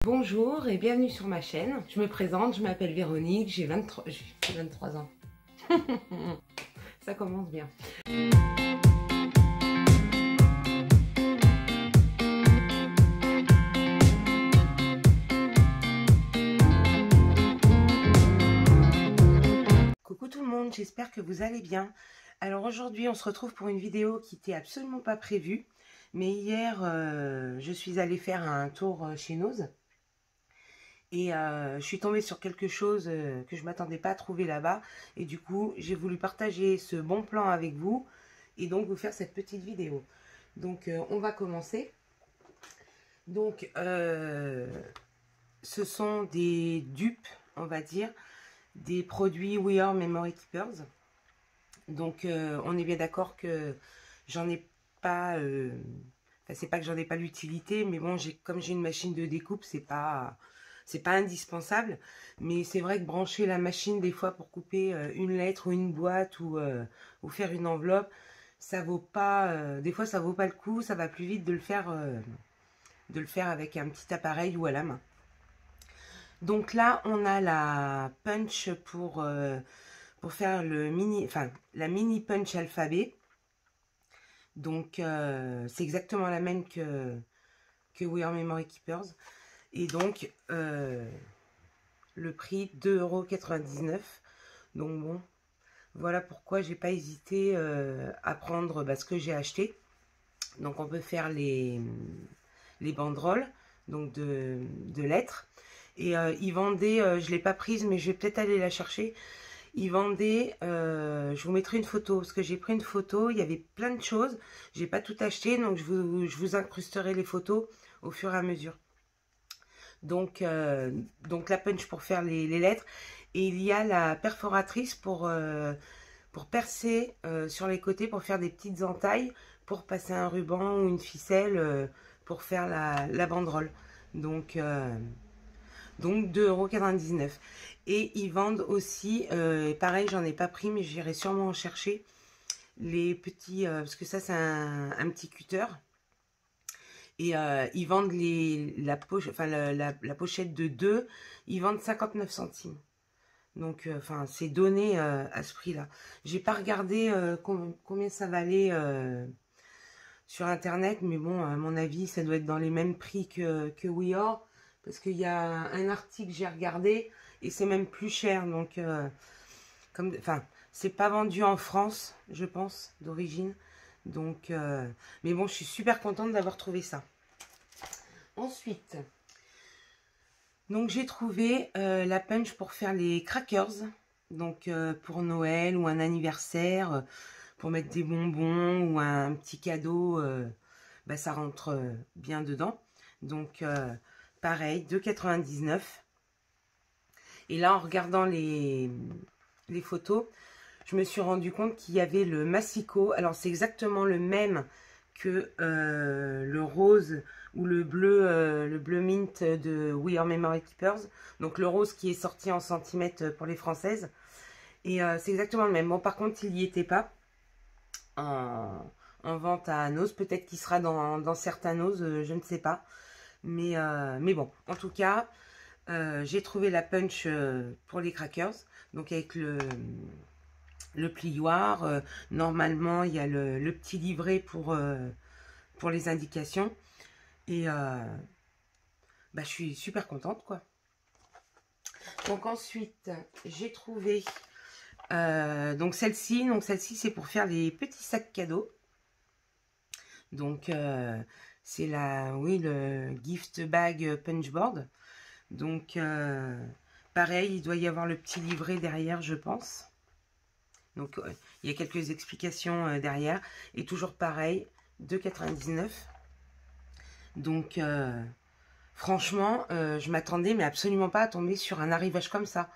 Bonjour et bienvenue sur ma chaîne. Je me présente, je m'appelle Véronique, j'ai 23 ans. Ça commence bien. Coucou tout le monde, j'espère que vous allez bien. Alors aujourd'hui on se retrouve pour une vidéo qui n'était absolument pas prévue. Mais hier je suis allée faire un tour chez Nose. Et je suis tombée sur quelque chose que je ne m'attendais pas à trouver là-bas. Et du coup, j'ai voulu partager ce bon plan avec vous. Et donc, vous faire cette petite vidéo. Donc, on va commencer. Donc, ce sont des dupes, on va dire. Des produits We Are Memory Keepers. Donc, on est bien d'accord que j'en ai pas... Enfin, c'est pas que j'en ai pas l'utilité. Mais bon, comme j'ai une machine de découpe, c'est pas indispensable, mais c'est vrai que brancher la machine des fois pour couper une lettre ou une boîte ou faire une enveloppe, ça vaut pas, des fois ça vaut pas le coup, ça va plus vite de le faire avec un petit appareil ou à la main. Donc là, on a la punch pour faire la mini punch alphabet. Donc c'est exactement la même que We Are Memory Keepers. Et donc, le prix 2,99 €. Donc bon, voilà pourquoi j'ai pas hésité à prendre ce que j'ai acheté. Donc on peut faire les banderoles donc de lettres. Et ils vendaient, je ne l'ai pas prise, mais je vais peut-être aller la chercher. Ils vendaient, je vous mettrai une photo, parce que j'ai pris une photo, il y avait plein de choses. J'ai pas tout acheté, donc je vous incrusterai les photos au fur et à mesure. Donc la punch pour faire les lettres. Et il y a la perforatrice pour percer sur les côtés, pour faire des petites entailles, pour passer un ruban ou une ficelle pour faire la banderole. Donc 2,99 €. Et ils vendent aussi, pareil, j'en ai pas pris, mais j'irai sûrement en chercher, les petits, parce que ça c'est un petit cutter. Et ils vendent la pochette de 2, ils vendent 59 centimes. Donc, c'est donné à ce prix-là. J'ai pas regardé combien ça valait sur Internet, mais bon, à mon avis, ça doit être dans les mêmes prix que We Are, parce qu'il y a un article que j'ai regardé, et c'est même plus cher. Donc, c'est pas vendu en France, je pense, d'origine. Donc, mais bon, je suis super contente d'avoir trouvé ça. Ensuite, donc j'ai trouvé la punch pour faire les crackers. Donc pour Noël ou un anniversaire, pour mettre des bonbons ou un petit cadeau, ça rentre bien dedans. Donc pareil, 2,99 €. Et là, en regardant les photos, je me suis rendu compte qu'il y avait le massicot. Alors c'est exactement le même que le rose ou le bleu mint de We Are Memory Keepers. Donc le rose qui est sorti en centimètres pour les françaises. Et c'est exactement le même. Bon, par contre, il n'y était pas en vente à Nose. Peut-être qu'il sera dans certains Nose, je ne sais pas. Mais bon, en tout cas, j'ai trouvé la punch pour les crackers. Donc avec le plioir. Normalement, il y a le petit livret pour les indications. Et je suis super contente, quoi. Donc ensuite, j'ai trouvé donc celle-ci. Donc celle-ci, c'est pour faire les petits sacs cadeaux. Donc c'est le gift bag punchboard. Donc pareil, il doit y avoir le petit livret derrière, je pense. Donc il y a quelques explications derrière. Et toujours pareil, 2,99 €. Donc franchement, je m'attendais mais absolument pas à tomber sur un arrivage comme ça.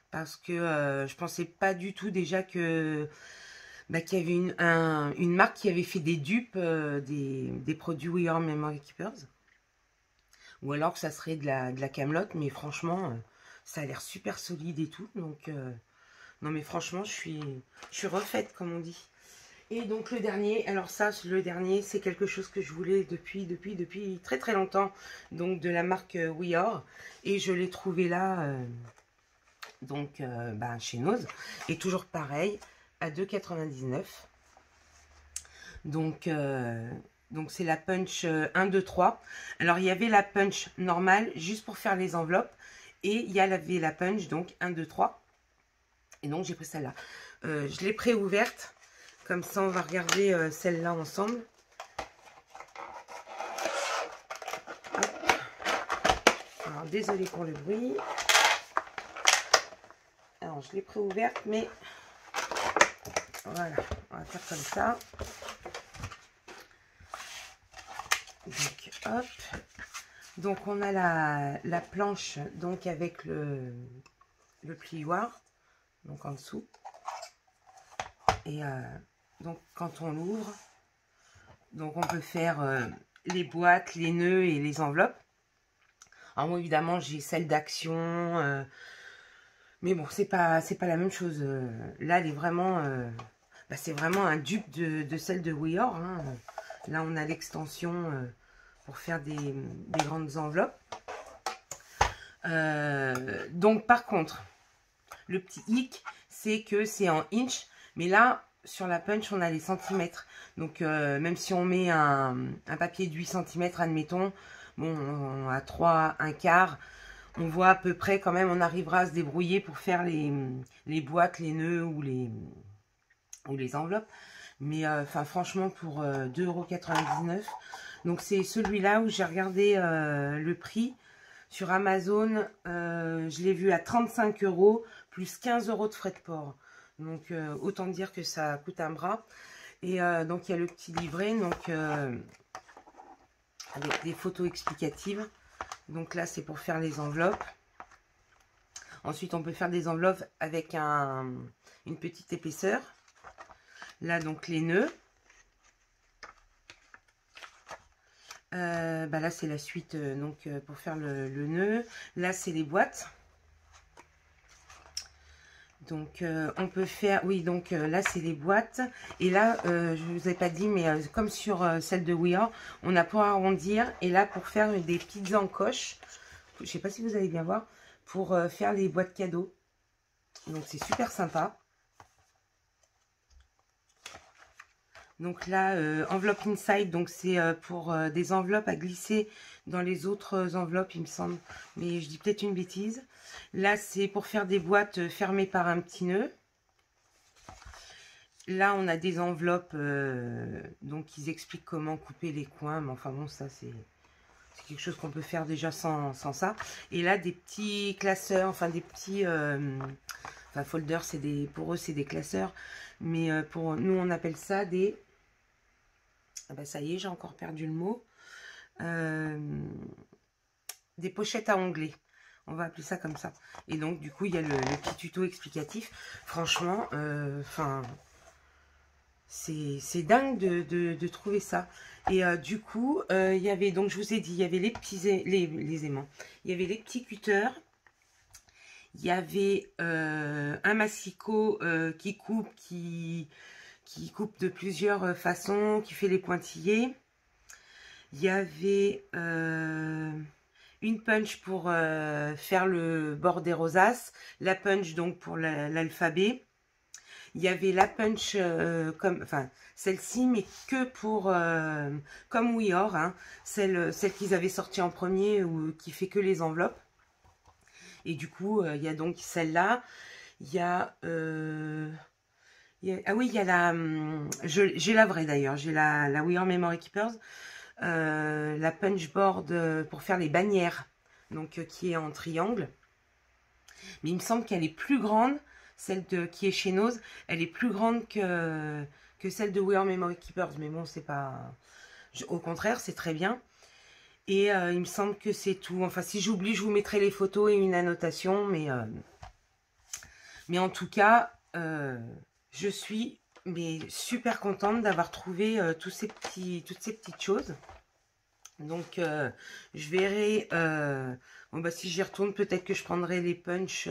Parce que je pensais pas du tout déjà qu'il y avait une marque qui avait fait des dupes des produits We Are Memory Keepers. Ou alors que ça serait de la camelote. Mais franchement, ça a l'air super solide et tout. Donc non mais franchement, je suis refaite, comme on dit. Et donc le dernier, alors ça, le dernier, c'est quelque chose que je voulais depuis très très longtemps. Donc de la marque We Are. Et je l'ai trouvé là, chez Nose. Et toujours pareil, à 2,99 €. Donc c'est la punch 1, 2, 3. Alors il y avait la punch normale, juste pour faire les enveloppes. Et il y avait la punch, donc 1, 2, 3. Et donc j'ai pris celle-là. Je l'ai pré-ouverte. Comme ça, on va regarder celle-là ensemble. Hop. Alors, désolée pour le bruit. Alors, je l'ai pré-ouverte, mais voilà, on va faire comme ça. Donc, hop. Donc, on a la planche donc avec le plioir, donc en dessous. Et donc, quand on l'ouvre, donc on peut faire les boîtes, les nœuds et les enveloppes. Alors moi, évidemment, j'ai celle d'Action, mais bon, c'est pas la même chose. Là, elle est vraiment, c'est vraiment un dupe de celle de We Are, hein. Là, on a l'extension pour faire des grandes enveloppes. Donc, par contre, le petit hic, c'est que c'est en inch, mais là, sur la punch, on a les centimètres. Donc, même si on met un papier de 8 cm, admettons, bon, à 3, 1/4, on voit à peu près quand même, on arrivera à se débrouiller pour faire les boîtes, les nœuds ou les enveloppes. Mais, franchement, pour 2,99 €. Donc, c'est celui-là où j'ai regardé le prix. Sur Amazon, je l'ai vu à 35 € plus 15 € de frais de port. Donc, autant dire que ça coûte un bras. Et donc, il y a le petit livret, donc avec des photos explicatives. Donc là, c'est pour faire les enveloppes. Ensuite, on peut faire des enveloppes avec une petite épaisseur. Là, donc, les nœuds. Là, c'est la suite pour faire le nœud. Là, c'est les boîtes. Donc, on peut faire... Oui, donc là, c'est les boîtes. Et là, je ne vous ai pas dit, mais comme sur celle de We Are, on a pour arrondir. Et là, pour faire des petites encoches. Je ne sais pas si vous allez bien voir. Pour faire les boîtes cadeaux. Donc, c'est super sympa. Donc là, enveloppe inside, donc c'est pour des enveloppes à glisser dans les autres enveloppes, il me semble. Mais je dis peut-être une bêtise. Là, c'est pour faire des boîtes fermées par un petit nœud. Là, on a des enveloppes, donc ils expliquent comment couper les coins. Mais enfin bon, ça c'est quelque chose qu'on peut faire déjà sans ça. Et là, des petits classeurs, enfin des petits... folders, pour eux, c'est des classeurs. Mais pour nous, on appelle ça des... Ah ça y est, j'ai encore perdu le mot. Des pochettes à onglets. On va appeler ça comme ça. Et donc, du coup, il y a le petit tuto explicatif. Franchement, c'est dingue de trouver ça. Et du coup, il y avait, donc je vous ai dit, il y avait les petits les aimants. Il y avait les petits cutters. Il y avait un massicot qui coupe de plusieurs façons, qui fait les pointillés. Il y avait une punch pour faire le bord des rosaces, la punch donc pour l'alphabet. Il y avait la punch celle-ci, mais que pour comme We Are, hein, celle qu'ils avaient sortie en premier ou qui fait que les enveloppes. Et du coup, il y a donc celle-là. Il y a ah oui, il y a la... J'ai la vraie d'ailleurs. J'ai la We Are Memory Keepers. La punch board pour faire les bannières. Donc, qui est en triangle. Mais il me semble qu'elle est plus grande. Celle qui est chez Nose. Elle est plus grande que celle de We Are Memory Keepers. Mais bon, c'est pas... Au contraire, c'est très bien. Et il me semble que c'est tout. Enfin, si j'oublie, je vous mettrai les photos et une annotation. Mais en tout cas... je suis super contente d'avoir trouvé toutes ces petites choses. Donc, je verrai. Si j'y retourne, peut-être que je prendrai les punch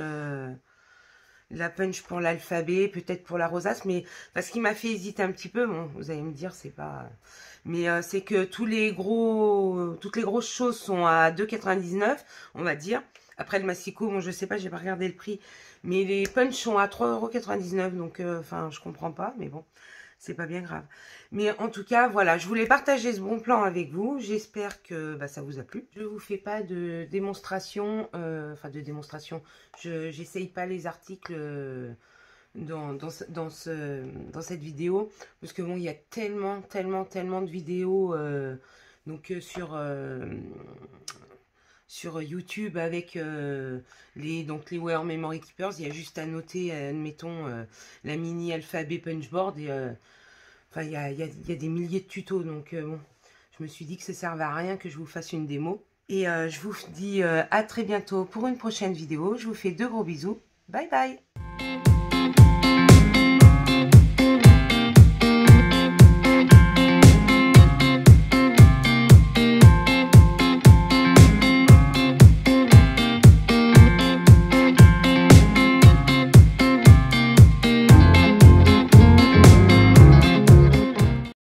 la punch pour l'alphabet, peut-être pour la rosace, mais parce qu'il m'a fait hésiter un petit peu, bon, vous allez me dire, c'est pas... Mais c'est que toutes les grosses choses sont à 2,99 €, on va dire. Après le massicot, bon, je sais pas, j'ai pas regardé le prix, mais les punch sont à 3,99 €, donc, enfin, je comprends pas, mais bon, c'est pas bien grave. Mais en tout cas, voilà, je voulais partager ce bon plan avec vous. J'espère que bah, ça vous a plu. Je vous fais pas de démonstration, j'essaye pas les articles dans cette vidéo, parce que bon, il y a tellement de vidéos sur YouTube avec les Wear Memory Keepers. Il y a juste à noter, admettons, la mini alphabet punchboard et enfin, il y a des milliers de tutos, donc bon, je me suis dit que ça ne servait à rien que je vous fasse une démo. Et je vous dis à très bientôt pour une prochaine vidéo. Je vous fais de gros bisous. Bye bye!